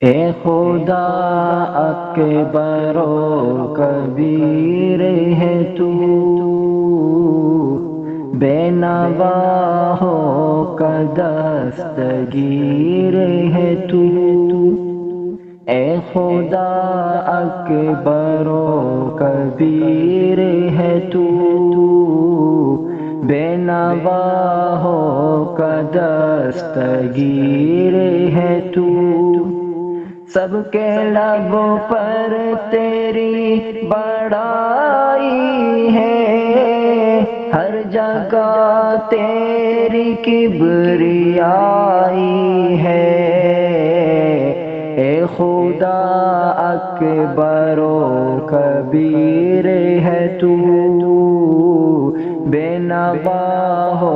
اے خدا اکبر و کبیر ہے تو، بے نوا ہو کا دستگیر ہے تو۔ اے خدا اکبر و کبیر ہے تو، بے نوا ہو کا دستگیر ہے تو۔ سب کے لبوں پر تیری بڑائی ہے، ہر جگہ تیری کبریائی ہے۔ اے خدا اکبر و کبیر ہے تو، بے نوا ہو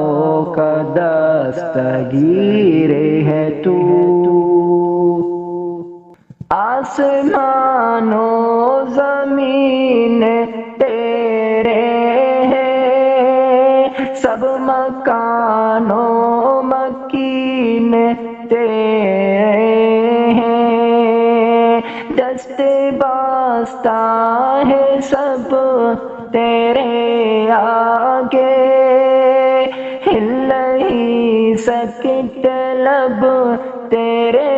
کا دستگیر ہے تو۔ آسمان و زمین تیرے ہیں، سب مکان و مکین تیرے ہیں، دست باستہ ہے سب تیرے آگے، ہل نہیں سکتے لب تیرے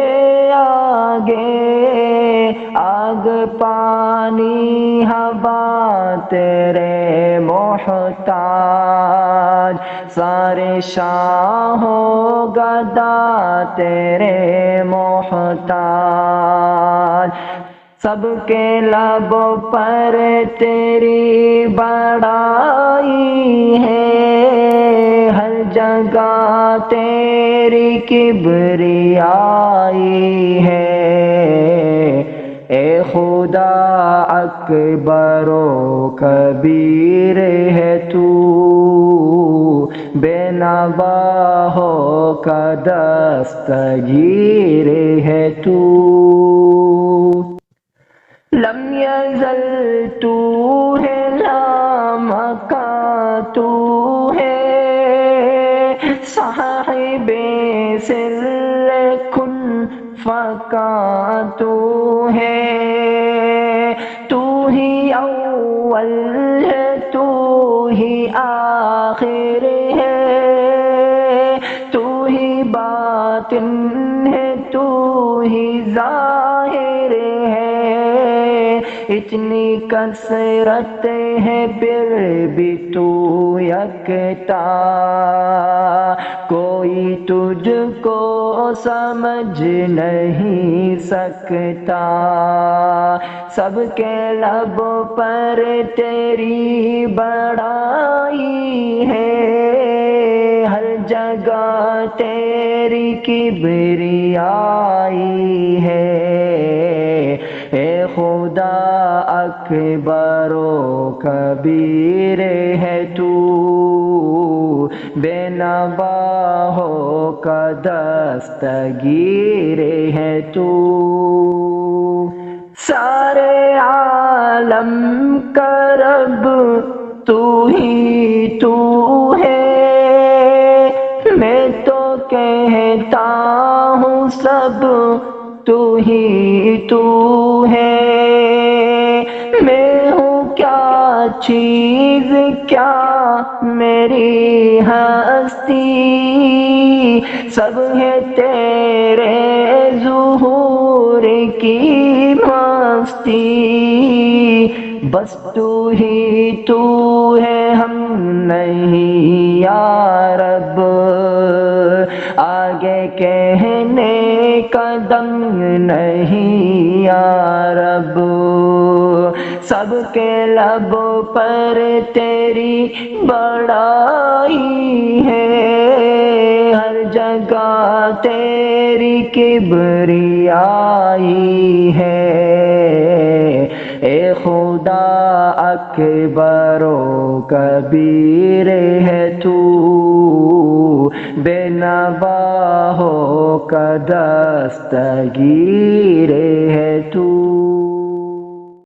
آگے۔ آگ پانی ہوا تیرے محتاج، سارے شاہوں گدا تیرے محتاج۔ سب کے لبوں پر تیری بڑائی ہے، ہر جگہ تیری کبریائی ہے۔ اے خدا اکبر و کبیر ہے تو، بے نوا ہو کا دستگیر ہے تو۔ لم یزل تو ہے، لامکان تو ہے، صاحب سر کن فکان تو ہے۔ تو ہی اول ہے، تو ہی آخر ہے، تو ہی باطن ہے، تو ہی ظاہر ہے۔ اتنی کثرت ہے پھر بھی تو یکتا، کوئی تجھ کو سمجھ نہیں سکتا۔ سب کے لبوں پر تیری بڑائی ہے، ہر جگہ تیری کبریائی ہے۔ اے خدا اکبر و کبیر ہے تو، بے نوا ہو کا دستگیر ہے تو۔ سارے عالم کا رب تو ہی تو ہے، میں تو کہتا ہوں سب تو ہی تو ہے۔ میں ہوں کیا چیز، کیا میری ہستی، سب ہے تیرے ظہور کی مستی۔ بس تو ہی تو ہے، ہم نہیں یا رب، آگے کہنے کا دم نہیں یا رب۔ سب کے لبوں پر تیری بڑائی ہے، ہر جگہ تیری کبریائی ہے۔ اے خدا اکبر و کبیر ہے تو، بے نوا ہو کا دستگیر ہے تو۔